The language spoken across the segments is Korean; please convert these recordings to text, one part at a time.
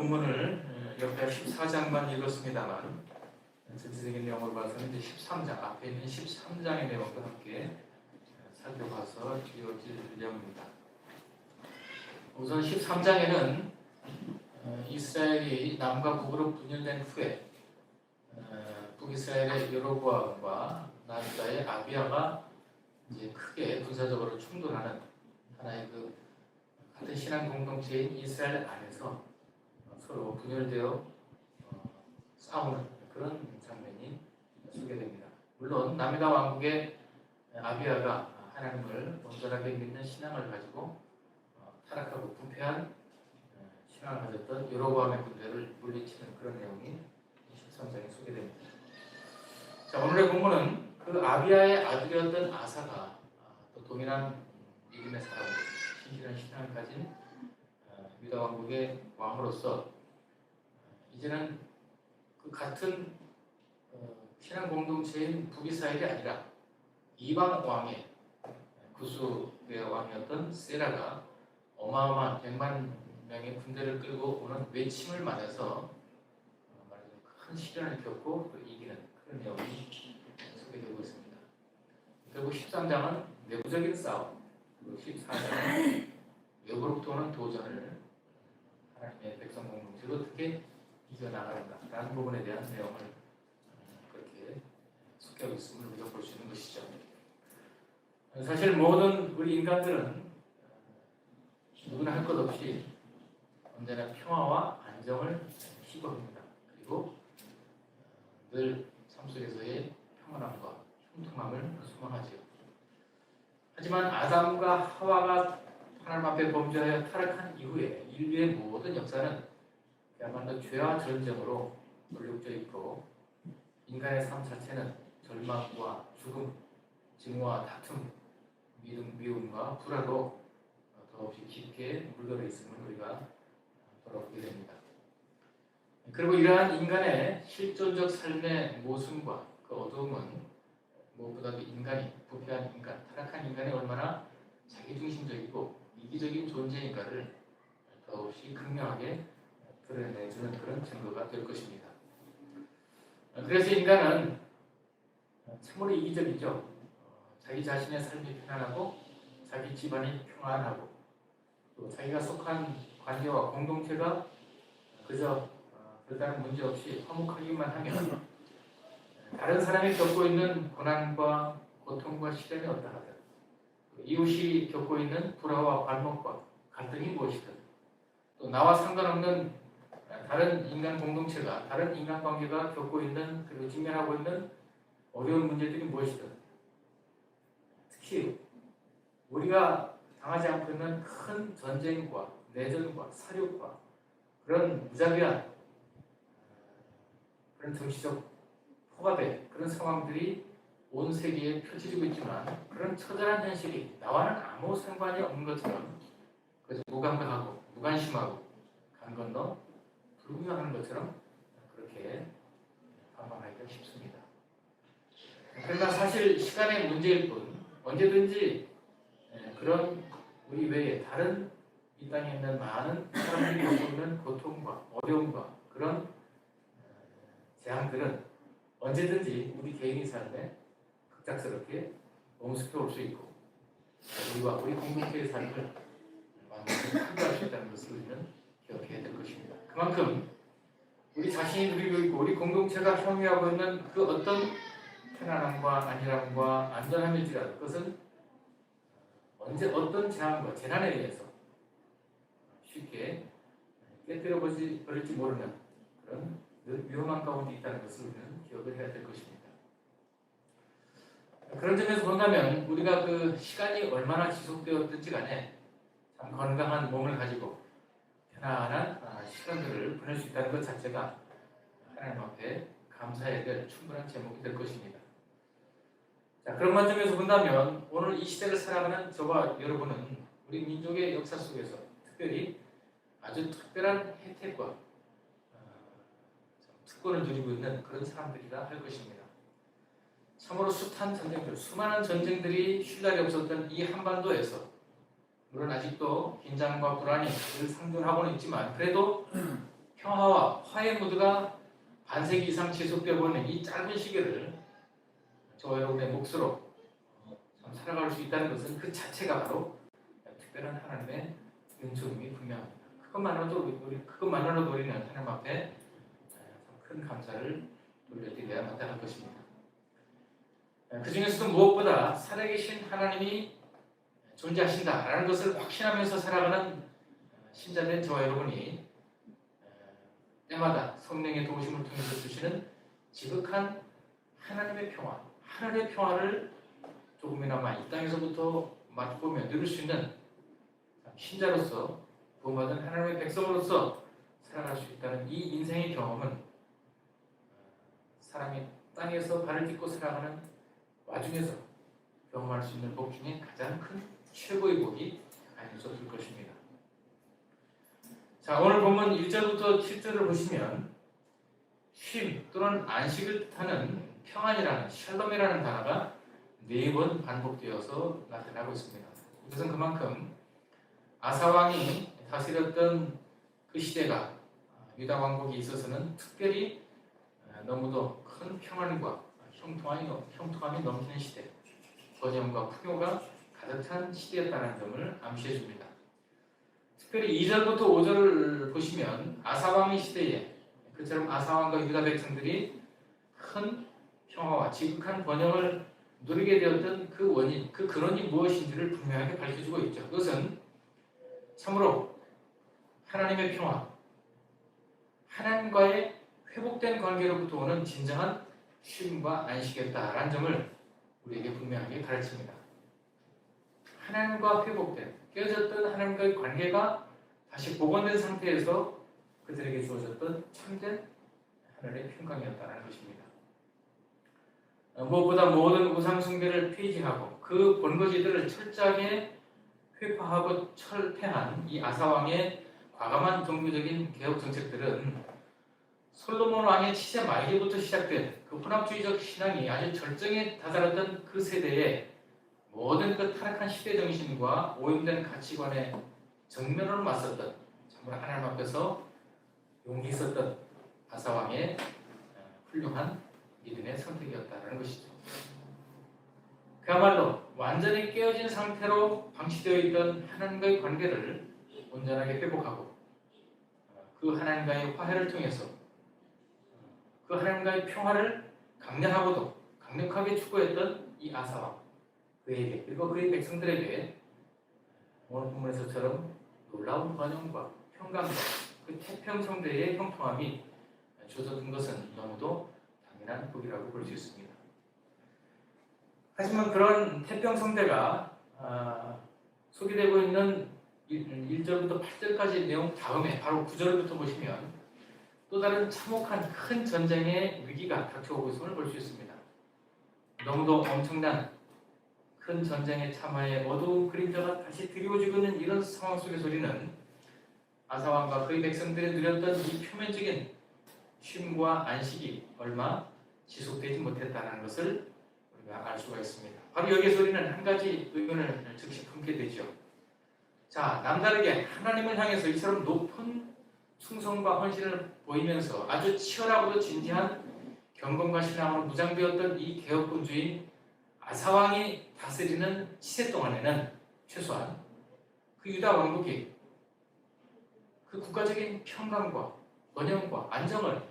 본문을 옆에 14장만 읽었습니다만 전체적인 내용을 봐서는 이제 13장, 앞에 있는 13장의 내용도 함께 살펴봐서 이어질 내용입니다. 우선 13장에는 이스라엘이 남과 북으로 분열된 후에 북이스라엘의 여로보암과 남유다의 아비야가 이제 크게 군사적으로 충돌하는 하나의 그 같은 신앙 공동체인 이스라엘 안에서 서로 분열되어 싸우는 그런 장면이 소개됩니다. 물론 남유다 왕국의 아비야가 하나님을 온전하게 믿는 신앙을 가지고 타락하고 부패한 신앙을 가졌던 여로보암의 군대를 물리치는 그런 내용이 13장에 소개됩니다. 자, 오늘의 본문은 그 아비야의 아들이었던 아사가 또 동일한 믿음의 사람으로 신실한 신앙을 가진 유다 왕국의 왕으로서 이제는 그 같은 신앙 공동체인 북이스라엘이 아니라 이방 왕의 구수의 왕이었던 세라가 어마어마한 100만 명의 군대를 끌고 오는 외침을 맞아서 큰 시련을 겪고 또 이기는 그런 내용이 소개되고 있습니다. 결국 13장은 내부적인 싸움, 그리고 14장은 외부로부터 오는 도전을 하나님의 백성 공동체로 어떻게 이겨나가는가라는 부분에 대한 내용을 그렇게 소개하고 있음을 우리가 볼 수 있는 것이죠. 사실 모든 우리 인간들은 누구나 할 것 없이 언제나 평화와 안정을 희망합니다. 그리고 늘 삶 속에서의 평안함과 형통함을 소망하지요. 하지만 아담과 하와가 하나님 앞에 범죄하여 타락한 이후에 인류의 모든 역사는 그야말로 죄와 전쟁으로 얼룩져 있고 인간의 삶 자체는 절망과 죽음, 증오와 다툼, 미움과 불화로 더없이 깊게 물들어 있음을 우리가 돌아보게 됩니다. 그리고 이러한 인간의 실존적 삶의 모순과 그 어두움은 무엇보다도 인간이, 부패한 인간, 타락한 인간이 얼마나 자기중심적이고 이기적인 존재인가를 더없이 극명하게 드러내주는 그런 증거가 될 것입니다. 그래서 인간은 참으로 이기적이죠. 자기 자신의 삶이 편안하고 자기 집안이 평안하고 또 자기가 속한 관계와 공동체가 그저 별다른 문제 없이 화목하기만 하면 다른 사람이 겪고 있는 고난과 고통과 시련이 어떠하든 이웃이 겪고 있는 불화와 발목과 갈등이 무엇이든 또 나와 상관없는 다른 인간 공동체가 다른 인간관계가 겪고 있는 그리고 직면하고 있는 어려운 문제들이 무엇이든 특히 우리가 당하지 않고 있는 큰 전쟁과 내전과 사륙과 그런 무자비한 그런 정치적 포갑의 그런 상황들이 온 세계에 펼쳐지고 있지만 그런 처절한 현실이 나와는 아무 상관이 없는 것처럼 그래서 무감각하고 무관심하고 간 건너 불구경하는 것처럼 그렇게 방황하기가 쉽습니다. 그러나 사실 시간의 문제일 뿐 언제든지 그런 우리 외에 다른 이 땅에 있는 많은 사람들이 겪고 있는 고통과 어려움과 그런 재앙들은 언제든지 우리 개인의 삶에 급작스럽게 엄습해 올 수 있고 우리와 우리 공동체의 삶을 완전히 함께할 수 있다는 것을 우리는 기억해야 될 것입니다. 그만큼 우리 자신이 누리고 있고 우리 공동체가 향유하고 있는 그 어떤 편안함과 안일함과 안전함일지라도 그것은 언제 어떤 재앙과 재난에 의해서 쉽게 깨뜨려 버릴지 모르는 그런 늘 위험한 가운데 있다는 것을 우리는 기억을 해야 될 것입니다. 그런 점에서 본다면 우리가 그 시간이 얼마나 지속되었든지 간에 참 건강한 몸을 가지고 편안한 시간들을 보낼 수 있다는 것 자체가 하나님 앞에 감사해야 될 충분한 제목이 될 것입니다. 자, 그런 관점에서 본다면 오늘 이 시대를 살아가는 저와 여러분은 우리 민족의 역사 속에서 특별히 아주 특별한 혜택과 특권을 누리고 있는 그런 사람들이라 할 것입니다. 참으로 숱한 전쟁들, 수많은 전쟁들이 쉴 날이 없었던 이 한반도에서 물론 아직도 긴장과 불안이 늘 상존하고는 있지만 그래도 평화와 화해 모두가 반세기 이상 지속되고 있는 이 짧은 시기를 저와 여러분의 몫으로 참 살아갈 수 있다는 것은 그 자체가 바로 특별한 하나님의 은총임이 분명합니다. 그것만으로도 우리는 하나님 앞에 큰 감사를 돌려드려야 마땅할 것입니다. 그 중에서도 무엇보다 살아계신 하나님이 존재하신다라는 것을 확신하면서 살아가는 신자된 저와 여러분이 때마다 성령의 도우심을 통해서 주시는 지극한 하나님의 평화, 하늘의 평화를 조금이나마 이 땅에서부터 맛보며 누릴 수 있는 신자로서 구원받은 하나님의 백성으로서 살아갈 수 있다는 이 인생의 경험은 사람이 땅에서 발을 딛고 살아가는 와중에서 경험할 수 있는 복 중에 가장 큰 최고의 복이 아니었을 것입니다. 자, 오늘 본문 1절부터 7절을 보시면 쉼 또는 안식을 뜻하는 평안이라는 샬롬이라는 단어가 4번 반복되어서 나타나고 있습니다. 이것은 그만큼 아사왕이 다스렸던 그 시대가 유다 왕국에 있어서는 특별히 너무도 큰 평안과 형통함이 넘치는 시대, 번영과 풍요가 가득 찬 시대였다는 점을 암시해 줍니다. 특별히 2절부터 5절을 보시면 아사왕의 시대에 그처럼 아사왕과 유다 백성들이 큰 평화와 지극한 번영을 누리게 되었던 그 원인, 그 근원이 무엇인지를 분명하게 밝혀주고 있죠. 그것은 참으로 하나님의 평화, 하나님과의 회복된 관계로부터 오는 진정한 쉼과 안식이었다라는 점을 우리에게 분명하게 가르칩니다. 하나님과 회복된, 깨어졌던 하나님과의 관계가 다시 복원된 상태에서 그들에게 주어졌던 참된 하늘의 평강이었다는 것입니다. 무엇보다 모든 우상 숭배를 폐지하고 그 본거지들을 철저하게 회파하고 철폐한 이 아사왕의 과감한 종교적인 개혁 정책들은 솔로몬 왕의 치세 말기부터 시작된 그 혼합주의적 신앙이 아주 절정에 다다랐던 그 세대에 모든 그 타락한 시대 정신과 오염된 가치관에 정면으로 맞섰던 정말 하나님 앞에서 용기 있었던 아사왕의 훌륭한 믿음의 선택이었다는 것이죠. 그야말로 완전히 깨어진 상태로 방치되어 있던 하나님과의 관계를 온전하게 회복하고 그 하나님과의 화해를 통해서 그 하나님과의 평화를 강렬하고도 강력하게 추구했던 이 아사왕, 그에게 그리고 그의 백성들에게 오늘 본문에서처럼 놀라운 번영과 평강과 그 태평성대의 형통함이 주어진 것은 너무도 당연한 복이라고 볼 수 있습니다. 하지만 그런 태평성대가 소개되고 있는 1절부터 8절까지 내용 다음에 바로 9절부터 보시면 또 다른 참혹한 큰 전쟁의 위기가 닥쳐오고 있음을 볼 수 있습니다. 너무도 엄청난 큰 전쟁의 참화의 어두운 그림자가 다시 드리워지고 있는 이런 상황 속에서 우리는 아사왕과 그의 백성들이 누렸던 이 표면적인 쉼과 안식이 얼마 지속되지 못했다는 것을 우리가 알 수가 있습니다. 바로 여기에서 우리는 한 가지 의견을 즉시 품게 되죠. 자, 남다르게 하나님을 향해서 이처럼 높은 충성과 헌신을 보이면서 아주 치열하고도 진지한 경건과 신앙으로 무장되었던 이 개혁군주인 아사왕이 다스리는 시세 동안에는 최소한 그 유다 왕국이 그 국가적인 평강과 번영과 안정을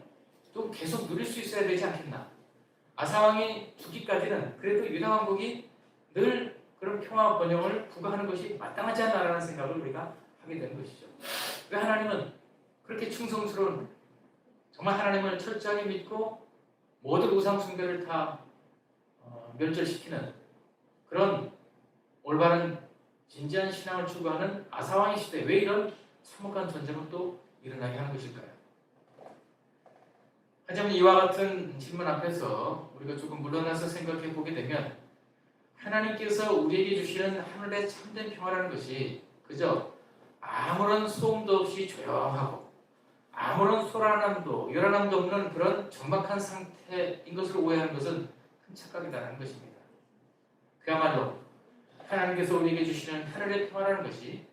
좀 계속 누릴 수 있어야 되지 않겠나. 아사왕이 죽기까지는 그래도 유다 왕국이 늘 그런 평화와 번영을 부과하는 것이 마땅하지 않나라는 생각을 우리가 하게 되는 것이죠. 왜 하나님은 그렇게 충성스러운, 정말 하나님을 철저하게 믿고 모든 우상 숭배를 다 멸절시키는 그런 올바른 진지한 신앙을 추구하는 아사왕의 시대에 왜 이런 참혹한 전쟁을 또 일어나게 하는 것일까요? 하지만 이와 같은 질문 앞에서 우리가 조금 물러나서 생각해 보게 되면 하나님께서 우리에게 주시는 하늘의 참된 평화라는 것이 그저 아무런 소음도 없이 조용하고 아무런 소란함도 요란함도 없는 그런 정막한 상태인 것으로 오해하는 것은 큰 착각이라는 것입니다. 그야말로 하나님께서 우리에게 주시는 하늘의 평화라는 것이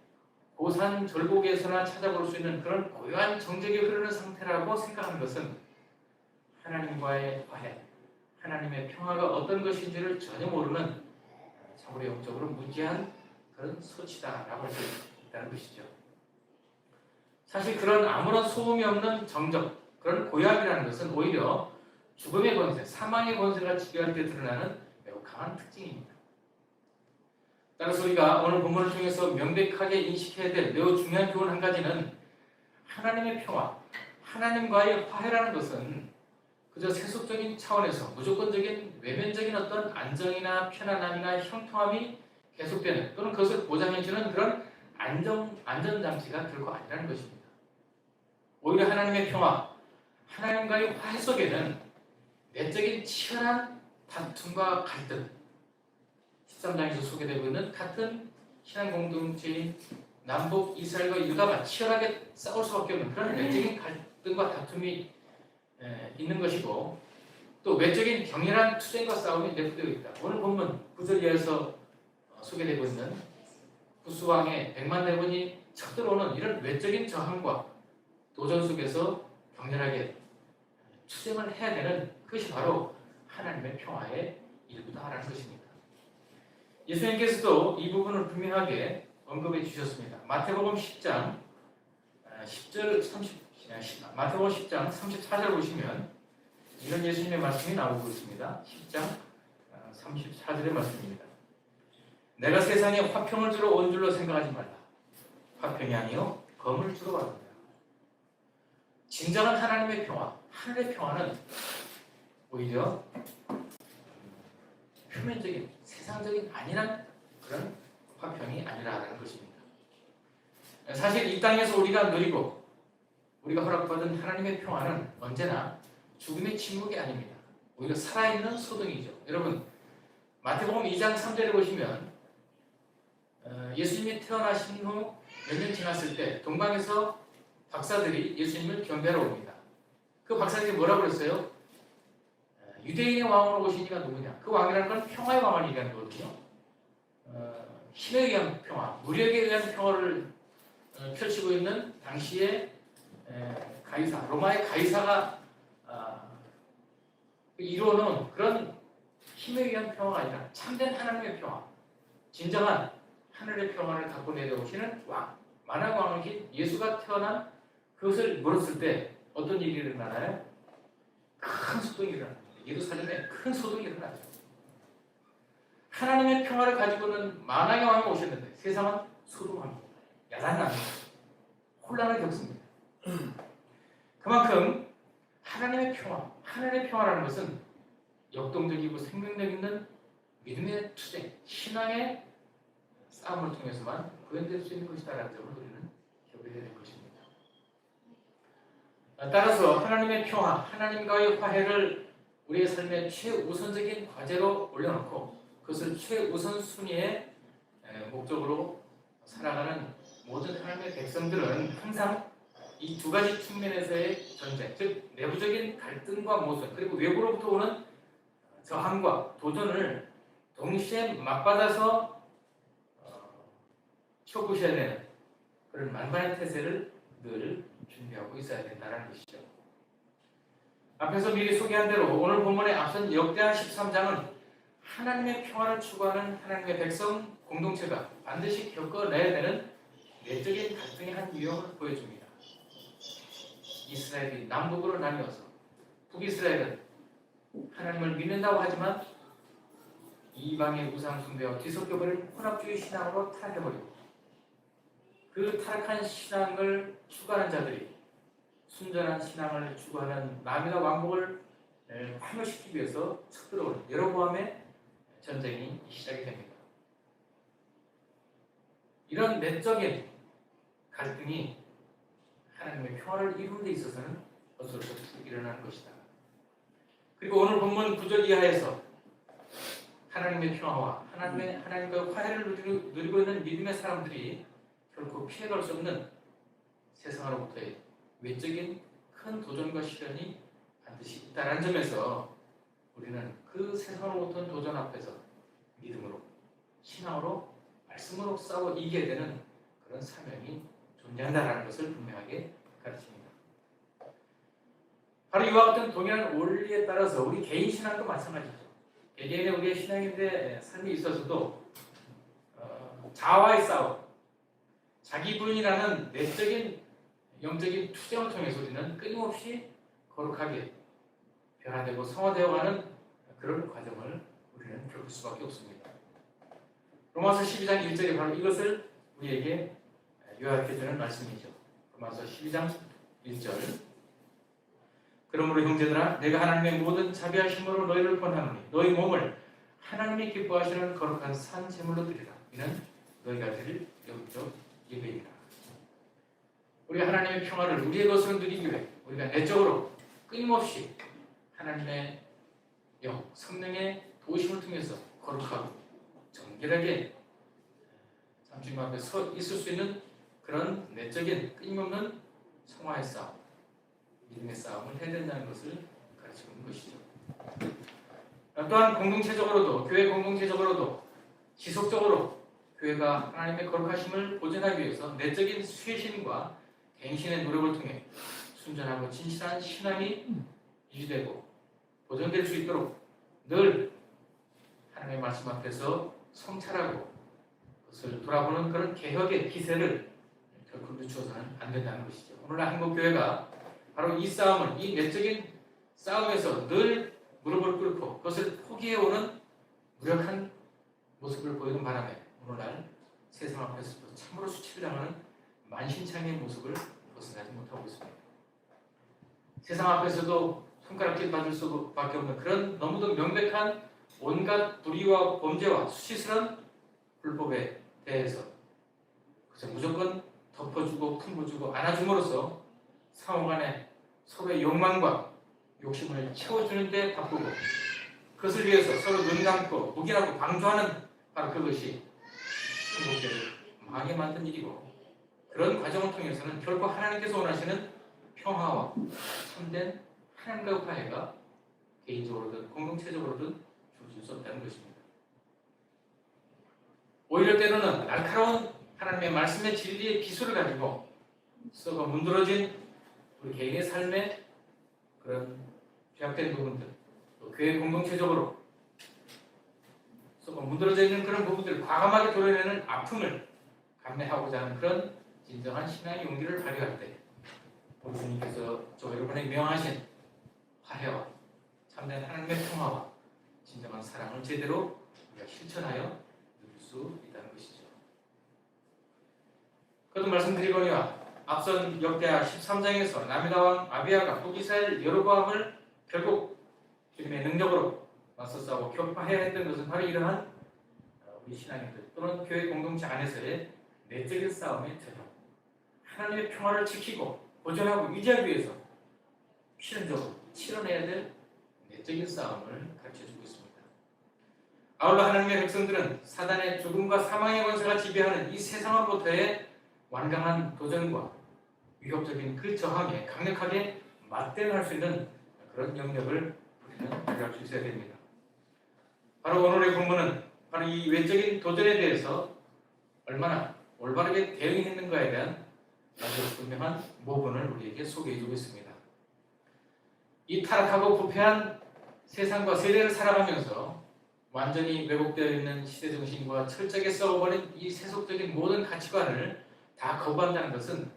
고산 절곡에서나 찾아볼 수 있는 그런 고요한 정적이 흐르는 상태라고 생각하는 것은 하나님과의 화해, 하나님의 평화가 어떤 것인지를 전혀 모르는 참으로 영적으로 무지한 그런 소치다라고 할 수 있다는 것이죠. 사실 그런 아무런 소음이 없는 정적, 그런 고요함이라는 것은 오히려 죽음의 권세, 사망의 권세가 지배할 때 드러나는 매우 강한 특징입니다. 따라서 우리가 오늘 본문을 통해서 명백하게 인식해야 될 매우 중요한 교훈 한 가지는 하나님의 평화, 하나님과의 화해라는 것은 그저 세속적인 차원에서 무조건적인 외면적인 어떤 안정이나 편안함이나 형통함이 계속되는 또는 그것을 보장해주는 그런 안전장치가 결코 아니라는 것입니다. 오히려 하나님의 평화, 하나님과의 화해 속에는 내적인 치열한 다툼과 갈등, 13장에서 소개되고 있는 같은 신앙 공동체인 남북 이스라엘과 유다가 치열하게 싸울 수밖에 없는 그런 내적인 갈등과 다툼이 있는 것이고, 또 외적인 격렬한 투쟁과 싸움이 내포되어 있다. 오늘 본문 9절 이하에서 소개되고 있는 구스왕의 100만 대군이 쳐들어오는 이런 외적인 저항과 도전 속에서 격렬하게 투쟁을 해야 되는 그것이 바로 하나님의 평화의 일부다라는 것입니다. 예수님께서도 이 부분을 분명하게 언급해 주셨습니다. 마태복음 10장 10절 30 마태복음 10장 34절 보시면 이런 예수님의 말씀이 나오고 있습니다. 10장 34절의 말씀입니다. 내가 세상에 화평을 주러 온 줄로 생각하지 말라. 화평이 아니요 검을 주러 왔느니라. 진정한 하나님의 평화, 하늘의 평화는 오히려 표면적인, 세상적인 안일한 그런 화평이 아니라는 것입니다. 사실 이 땅에서 우리가 누리고 우리가 허락받은 하나님의 평화는 언제나 죽음의 침묵이 아닙니다. 오히려 살아있는 소동이죠. 여러분, 마태복음 2장 3절에 보시면 예수님이 태어나신 후 몇 년 지났을 때 동방에서 박사들이 예수님을 경배하러 옵니다. 그 박사들이 뭐라고 그랬어요? 유대인의 왕으로 오신 이가 누구냐? 그 왕이라는 건 평화의 왕을 얘기하는 거거든요. 힘에 의한 평화, 무력에 의한 평화를 펼치고 있는 당시에 가이사, 로마의 가이사가 이루어놓은 그런 힘에 의한 평화가 아니라 참된 하나님의 평화, 진정한 하늘의 평화를 갖고 내려오시는 왕, 만왕의 왕이신 예수가 태어난 그것을 물었을 때 어떤 일이 일어나나요? 큰 소동이 일어납니다. 예루살렘에 큰 소동이 일어나죠. 하나님의 평화를 가지고는 만왕의 왕이 오셨는데 세상은 소동합니다. 야단납니다. 혼란을 겪습니다. 그만큼 하나님의 평화, 하늘의 평화라는 것은 역동적이고 생명력 있는 믿음의 투쟁, 신앙의 싸움을 통해서만 구현될 수 있는 것이다라는 점을 우리는 기억해야 될 것입니다. 따라서 하나님의 평화, 하나님과의 화해를 우리의 삶의 최우선적인 과제로 올려놓고 그것을 최우선 순위의 목적으로 살아가는 모든 하나님의 백성들은 항상 이 두 가지 측면에서의 전쟁, 즉 내부적인 갈등과 모순, 그리고 외부로부터 오는 저항과 도전을 동시에 맞받아서 쳐부셔야 되는 그런 만반의 태세를 늘 준비하고 있어야 된다는 것이죠. 앞에서 미리 소개한 대로 오늘 본문에 앞선 역대하 13장은 하나님의 평화를 추구하는 하나님의 백성 공동체가 반드시 겪어내야 되는 내적인 갈등의 한 유형을 보여줍니다. 이스라엘이 남북으로 나뉘어서 북이스라엘은 하나님을 믿는다고 하지만 이방의 우상 숭배와 뒤섞여버린 혼합주의 신앙으로 타락해버리고 그 타락한 신앙을 추구하는 자들이 순전한 신앙을 추구하는 남이나 왕복을 파멸시키기 위해서 쳐들어오는 여로보암의 전쟁이 시작이 됩니다. 이런 내적인 갈등이 하나님의 평화를 이루는 데 있어서는 어쩔 수 없이 일어나는 것이다. 그리고 오늘 본문 9절 이하에서 하나님의 평화와 하나님과 화해를 누리고 있는 믿음의 사람들이 결코 피해갈 수 없는 세상으로부터의 외적인 큰 도전과 시련이 반드시 있다는 점에서 우리는 그 세상으로부터 오는 도전 앞에서 믿음으로, 신앙으로, 말씀으로 싸워 이겨야 되는 그런 사명이 존재한다는 것을 분명하게 가르칩니다. 바로 이와 같은 동일한 원리에 따라서 우리 개인 신앙도 마찬가지죠. 개개인의 우리의 신앙인의 삶에 있어서도 자아와의 싸움, 자기 부인이라는 내적인 영적인 투쟁을 통해서 우리는 끊임없이 거룩하게 변화되고 성화되어가는 그런 과정을 우리는 겪을 수밖에 없습니다. 로마서 12장 1절이 바로 이것을 우리에게 요약해주는 말씀이죠. 로마서 12장 1절. 그러므로 형제들아, 내가 하나님의 모든 자비하심으로 너희를 권하노니 너희 몸을 하나님이 기뻐하시는 거룩한 산 제물로 드리라. 이는 너희가 드릴 영적 예배이라. 우리가 하나님의 평화를 우리의 것으로 누리기 위해 우리가 내적으로 끊임없이 하나님의 영, 성령의 도우심을 통해서 거룩하고 정결하게 주님 앞에 서 있을 수 있는 그런 내적인 끊임없는 성화의 싸움, 믿음의 싸움을 해야 된다는 것을 가르치고 있는 것이죠. 또한 공동체적으로도, 교회 공동체적으로도 지속적으로 교회가 하나님의 거룩하심을 보존하기 위해서 내적인 쇄신과 갱신의 노력을 통해 순전하고 진실한 신앙이 유지되고 보존될 수 있도록 늘 하나님의 말씀 앞에서 성찰하고 그것을 돌아보는 그런 개혁의 기세를 결코 늦춰서는 안 된다는 것이죠. 오늘날 한국 교회가 바로 이 싸움을, 이 내적인 싸움에서 늘 무릎을 꿇고 그것을 포기해오는 무력한 모습을 보이는 바람에 오늘날 세상 앞에서도 참으로 수치를 당하는 만신창이의 모습을 벗어나지 못하고 있습니다. 세상 앞에서도 손가락질 받을 수밖에 없는 그런 너무도 명백한 온갖 불의와 범죄와 수치스러운 불법에 대해서 그저 무조건 덮어주고 품어주고 안아줌으로써 상호간에 서로의 욕망과 욕심을 채워주는 데 바쁘고 그것을 위해서 서로 눈 감고 묵인하고 방조하는 바로 그것이 한국교회를 망하게 만든 일이고 그런 과정을 통해서는 결코 하나님께서 원하시는 평화와 참된 하나님과의 화해가 개인적으로든 공동체적으로든 주어질 수 없다는 것입니다. 오히려 때로는 날카로운 하나님의 말씀의 진리의 기술을 가지고 썩어 문드러진 우리 개인의 삶의 그런 죄악된 부분들, 또 교회 공동체적으로 썩어 문드러져 있는 그런 부분들을 과감하게 도려내는 아픔을 감내하고자 하는 그런 진정한 신앙의 용기를 발휘할 때 우리 주님께서 저 여러분에게 명하신 화해와 참된 하나님의 평화와 진정한 사랑을 제대로 우리가 실천하여 누릴 수 있다는 것이죠. 그것도 말씀드리거니와 앞선 역대하 13장에서 남유다 왕 아비야가 북이스라엘 여로보암을 결국 주님의 능력으로 맞서 싸우고 격파해야 했던 것은 바로 이러한 우리 신앙인들 또는 교회 공동체 안에서의 내적인 싸움의 태도, 하나님의 평화를 지키고 보존하고 유지하기 위해서 필연적으로 치러내야 될 내적인 싸움을 가르쳐주고 있습니다. 아울러 하나님의 백성들은 사단의 죽음과 사망의 권세가 지배하는 이 세상으로부터의 완강한 도전과 위협적인 그 저항에 강력하게 맞대응할 수 있는 그런 영역을 우리는 발휘할 수 있어야 됩니다. 바로 오늘의 본문은 바로 이 외적인 도전에 대해서 얼마나 올바르게 대응했는가에 대한 아주 분명한 모본을 우리에게 소개해주고 있습니다. 이 타락하고 부패한 세상과 세대를 살아가면서 완전히 왜곡되어 있는 시대 정신과 철저하게 썩어버린 이 세속적인 모든 가치관을 다 거부한다는 것은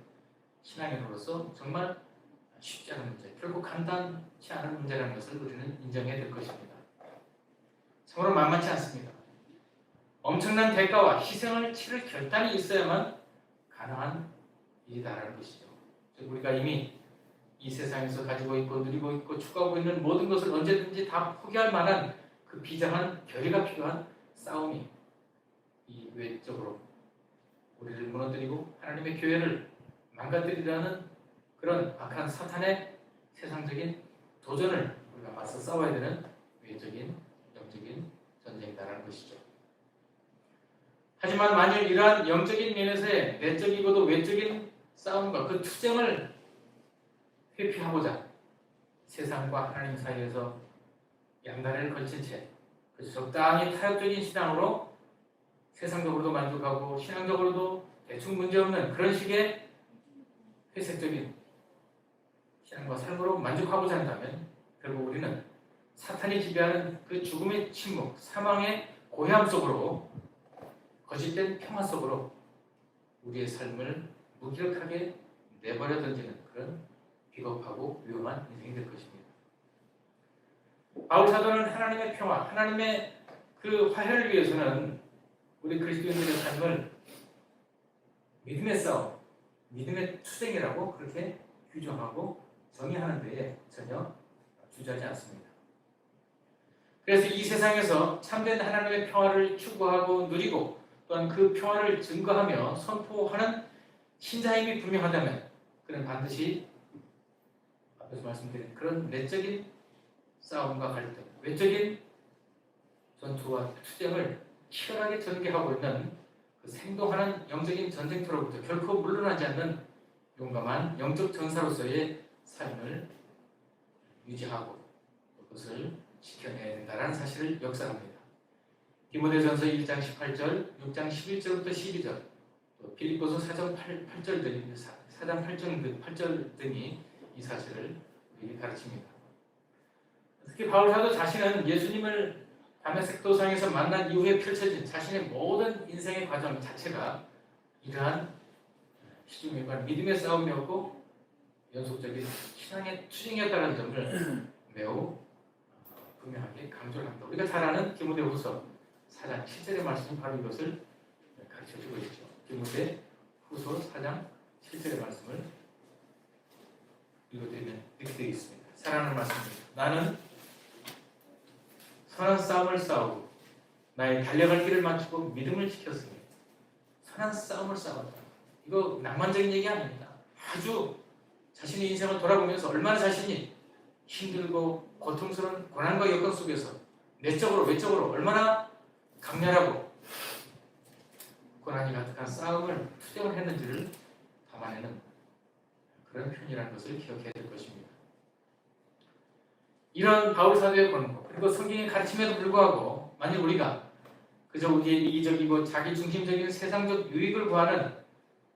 신앙인으로서 정말 쉽지 않은 문제, 결국 간단치 않은 문제라는 것을 우리는 인정해야 될 것입니다. 참으로 만만치 않습니다. 엄청난 대가와 희생을 치를 결단이 있어야만 가능한 일이다라는 것이죠. 우리가 이미 이 세상에서 가지고 있고 누리고 있고 추구하고 있는 모든 것을 언제든지 다 포기할 만한 그 비장한 결의가 필요한 싸움이 이 외적으로 우리를 무너뜨리고 하나님의 교회를 망가뜨리려는 그런 악한 사탄의 세상적인 도전을 우리가 맞서 싸워야 되는 외적인 영적인 전쟁이다라는 것이죠. 하지만 만일 이러한 영적인 면에서의 내적이고도 외적인 싸움과 그 투쟁을 회피하고자 세상과 하나님 사이에서 양다리를 걸친 채 적당히 타협적인 신앙으로 세상적으로도 만족하고 신앙적으로도 대충 문제없는 그런 식의 회색적인 신앙과 삶으로 만족하고자 한다면 결국 우리는 사탄이 지배하는 그 죽음의 침묵, 사망의 고요함 속으로 거짓된 평화 속으로 우리의 삶을 무기력하게 내버려 던지는 그런 비겁하고 위험한 인생이 될 것입니다. 바울 사도는 하나님의 평화, 하나님의 그 화해를 위해서는 우리 그리스도인들의 삶을 믿음의 싸움, 믿음의 투쟁이라고 그렇게 규정하고 정의하는 데에 전혀 주저하지 않습니다. 그래서 이 세상에서 참된 하나님의 평화를 추구하고 누리고 또한 그 평화를 증거하며 선포하는 신자임이 분명하다면 그는 반드시 앞에서 말씀드린 그런 내적인 싸움과 갈등, 외적인 전투와 투쟁을 치열하게 전개하고 있는 그 생동하는 영적인 전쟁터로부터 결코 물러나지 않는 용감한 영적 전사로서의 삶을 유지하고 그것을 지켜내야 된다는 사실을 역사합니다. 디모데전서 1장 18절, 6장 11절부터 12절, 또 빌립보서 4장 8절 등이 이 사실을 우리에게 가르칩니다. 특히 바울 사도 자신은 예수님을 다메섹 도상에서 만난 이후에 펼쳐진 자신의 모든 인생의 과정 자체가 이러한 시중일관 믿음의 싸움이었고 연속적인 신앙의 투쟁이었다는 점을 매우 분명하게 강조를 합니다. 우리가 잘 아는 디모데후서 4장 7절의 말씀이 바로 이것을 가르쳐주고 있죠. 디모데후서 4장 7절의 말씀을 읽어드리면 이렇게 되어 있습니다. 사랑하는 말씀입니다. 나는 선한 싸움을 싸우고 나의 달려갈 길을 마치고 믿음을 지켰으니 선한 싸움을 싸웠다. 이거 낭만적인 얘기 아닙니다. 아주 자신의 인생을 돌아보면서 얼마나 자신이 힘들고 고통스러운 고난과 여건 속에서 내적으로 외적으로 얼마나 강렬하고 고난이 가득한 싸움을 투쟁을 했는지를 담아내는 그런 편이라는 것을 기억해야 될 것입니다. 이런 바울 사도의 권고 그리고 성경의 가르침에도 불구하고 만약 우리가 그저 우리의 이기적이고 자기중심적인 세상적 유익을 구하는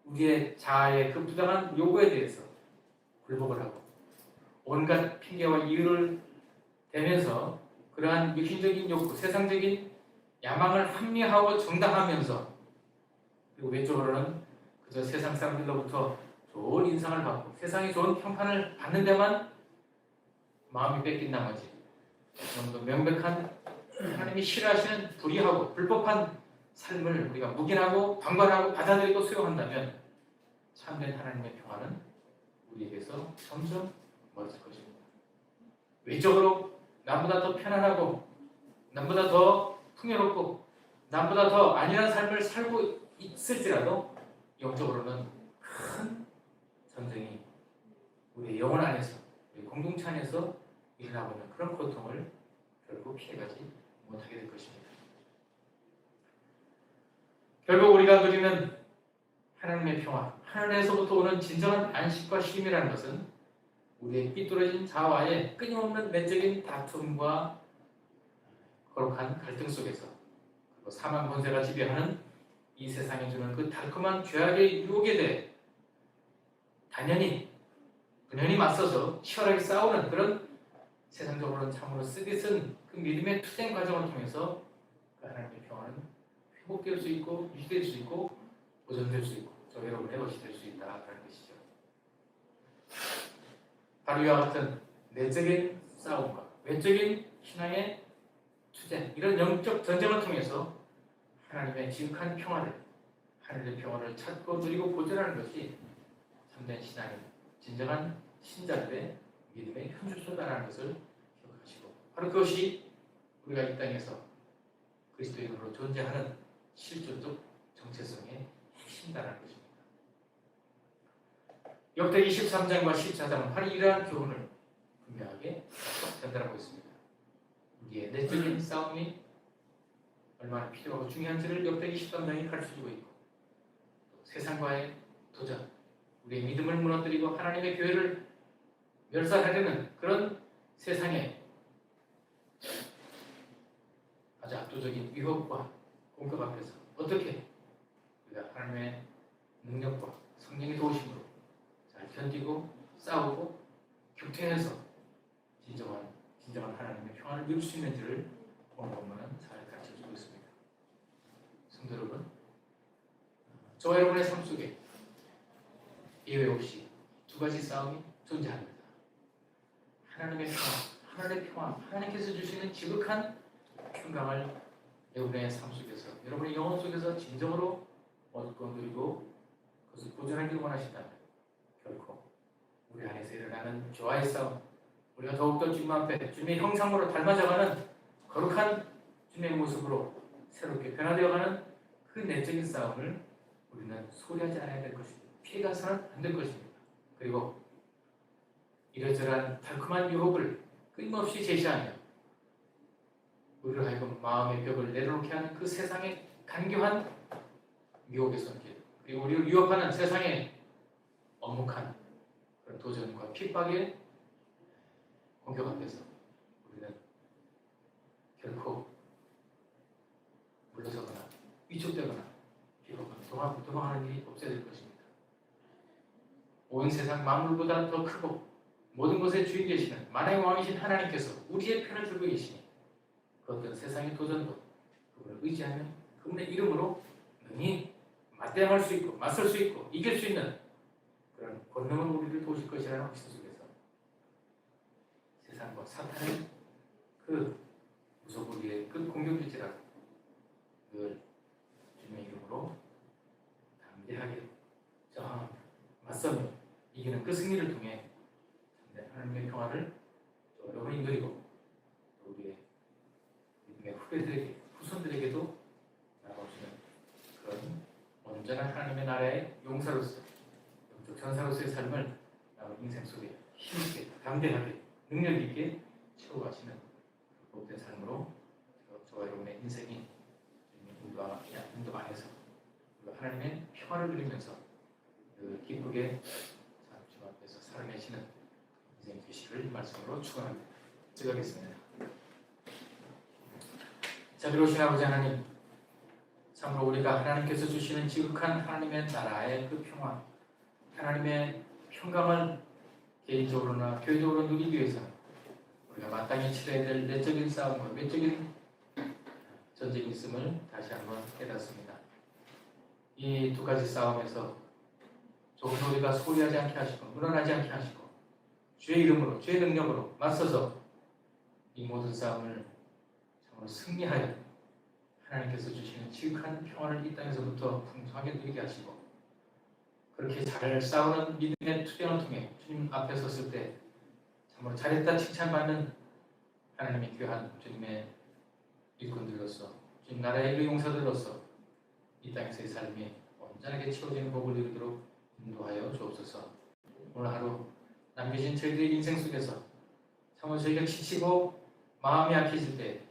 우리의 자아의 그 부당한 요구에 대해서 굴복을 하고 온갖 핑계와 이유를 대면서 그러한 육신적인 욕구, 세상적인 야망을 합리화하고 정당하면서 그리고 외적으로는 그저 세상 사람들로부터 좋은 인상을 받고 세상에 좋은 평판을 받는 데만 마음이 뺏긴 나머지 좀 더 명백한 하나님이 싫어하시는 불의하고 불법한 삶을 우리가 묵인하고 방관하고 받아들이고 수용한다면 참된 하나님의 평화는 우리에게서 점점 멀어질 것입니다. 외적으로 남보다 더 편안하고 남보다 더 풍요롭고 남보다 더 안일한 삶을 살고 있을지라도 영적으로는 큰 전쟁이 우리의 영혼 안에서 우리 공동체 안에서 일어나고 있는 그런 고통을 결국 피해가지 못하게 될 것입니다. 결국 우리가 누리는 하나님의 평화, 하늘에서부터 오는 진정한 안식과 쉼이라는 것은 우리의 삐뚤어진 자아와의 끊임없는 내적인 다툼과 거룩한 갈등 속에서 그리고 사망 권세가 지배하는 이 세상에 주는 그 달콤한 죄악의 유혹에 대해 단연히 분연히 맞서서 치열하게 싸우는 그런 세상적으로는 참으로 쓰기 쓴 그 믿음의 투쟁 과정을 통해서 그 하나님의 평화는 회복될 수 있고 유지될 수 있고 보존될 수 있고 저 여러분의 것이 될 수 있다라는 것이죠. 바로 이와 같은 내적인 싸움과 외적인 신앙의 투쟁 이런 영적 전쟁을 통해서 하나님의 지극한 평화를 하늘의 평화를 찾고 누리고 보존하는 것이 참된 신앙인 진정한 신자들의 믿음의 현주소다라는 것을 기억하시고 바로 그것이 우리가 이 땅에서 그리스도인으로 존재하는 실존적 정체성의 핵심이라는 것입니다. 역대기 13장과 14장은 바로 이러한 교훈을 분명하게 전달하고 있습니다. 우리의 내적인 싸움이 얼마나 필요하고 중요한지를 역대기 13장이 가르쳐주고 있고 또 세상과의 도전, 우리의 믿음을 무너뜨리고 하나님의 교회를 멸살하려는 그런 세상의 아주 압도적인 위협과 공격 앞에서 어떻게 우리가 하나님의 능력과 성령의 도우심으로 잘 견디고 싸우고 격퇴해서 진정한 하나님의 평안을 이룰 수 있는지를 오늘 본문은 잘 가르쳐주고 있습니다. 성도 여러분, 저와 여러분의 삶 속에 예외 없이 두 가지 싸움이 존재합니다. 하나님의 평안, 하나님께서 주시는 지극한 평강을 여러분의 삶 속에서, 여러분의 영혼 속에서 진정으로 얻고 누리고 그것을 보존하기를 원하신다면 결코 우리 안에서 일어나는 죄와의 싸움, 우리가 더욱더 주님 앞에 주님의 형상으로 닮아져가는 거룩한 주님의 모습으로 새롭게 변화되어가는 그 내적인 싸움을 우리는 소리하지 않아야 될 것입니다. 피해가서는 안 될 것입니다. 그리고 이러저러한 달콤한 유혹을 끊임없이 제시하며 우리를 하여금 마음의 벽을 내려놓게 하는 그 세상의 간교한 유혹의 손길, 그리고 우리를 위협하는 세상의 엄혹한 그런 도전과 핍박의 공격 앞에서 우리는 결코 물러서거나 위축되거나 비겁하거나 도망하는 일이 없어야 될 것입니다. 온 세상 만물보다 더 크고 모든 것에 주인 되시는 만왕의 왕이신 하나님께서 우리의 편을 들고 계시니 그 어떤 세상의 도전도 그분을 의지하면 그분의 이름으로 능히 맞대응할 수 있고 맞설 수 있고 이길 수 있는 그런 권능은 우리를 도우실 것이라는 확신 속에서 세상과 사탄의 그 무소불위의 그 공격일지라도 늘 주님의 이름으로 담대하게 맞서며 이기는 그 승리를 통해 하나님의 평화를 여러분이 누리고 또 우리의 믿음의 후배들에게, 후손들에게도 나아가시는 그런 온전한 하나님의 나라의 용사로서, 영적 전사로서의 삶을 남은 인생 속에 힘있게, 담대하게, 능력 있게 채워가시는 복된 삶으로 저와 여러분의 인생이 인도 안에서 하나님의 평화를 누리면서 그 기쁘게 주님 앞에서 살아내시는 인생 되시를 말씀으로 축원합니다. 기도하겠습니다. 자비로우신 아버지 하나님, 참으로 우리가 하나님께서 주시는 지극한 하나님의 나라의 그 평화, 하나님의 평강을 개인적으로나 교회적으로 누리기 위해서는 우리가 마땅히 치러야 될 내적인 싸움과 외적인 전쟁이 있음을 다시 한번 깨닫습니다. 이 두 가지 싸움에서 조금도 우리가 소리하지 않게 하시고 물러나지 않게 하시고 주의 이름으로, 주의 능력으로 맞서서 이 모든 싸움을 참으로 승리하여 하나님께서 주시는 지극한 평안을 이 땅에서부터 풍성하게 누리게 하시고 그렇게 잘 싸우는 믿음의 투쟁을 통해 주님 앞에 섰을 때 참으로 잘했다 칭찬받는 하나님의 귀한 주님의 일꾼들로서 주님 나라의 그 용사들로서 이 땅에서의 삶이 온전하게 채워지는 복을 이루도록 인도하여 주옵소서. 오늘 하루 남겨진 저희들의 인생 속에서 참으로 저희가 지치고 마음이 약해질 때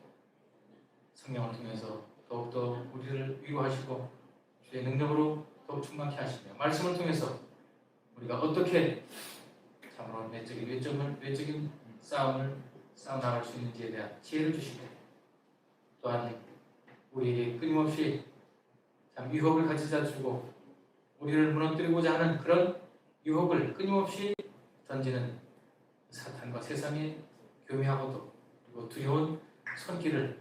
성령을 통해서 더욱더 우리를 위로하시고 주의 능력으로 더욱 충만케 하시며 말씀을 통해서 우리가 어떻게 참으로 외적인 싸움을 싸워나갈 수 있는지에 대한 지혜를 주시고 또한 우리에게 끊임없이 참 유혹을 가져다 주고 우리를 무너뜨리고자 하는 그런 유혹을 끊임없이 던지는 사탄과 세상의 교묘하고도 그리고 두려운 손길을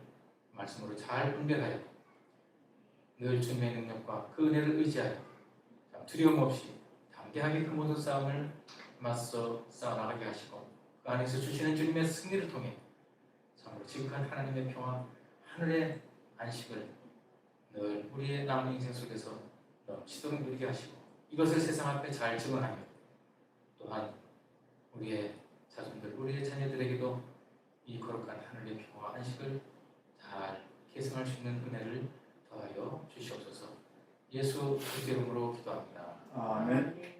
말씀으로 잘 분별하여 늘 주님의 능력과 그 은혜를 의지하여 두려움 없이 담대하게 그 모든 싸움을 맞서 싸워나가게 하시고 그 안에서 주시는 주님의 승리를 통해 참으로 지극한 하나님의 평화, 하늘의 안식을 늘 우리의 남은 인생 속에서 넘치도록 누리게 하시고 이것을 세상 앞에 잘 증언하며 또한 우리의 자손들, 우리의 자녀들에게도 이 거룩한 하늘의 평화와 안식을 잘 계승할 수 있는 은혜를 더하여 주시옵소서. 예수 그리스도 이름으로 기도합니다. 아멘.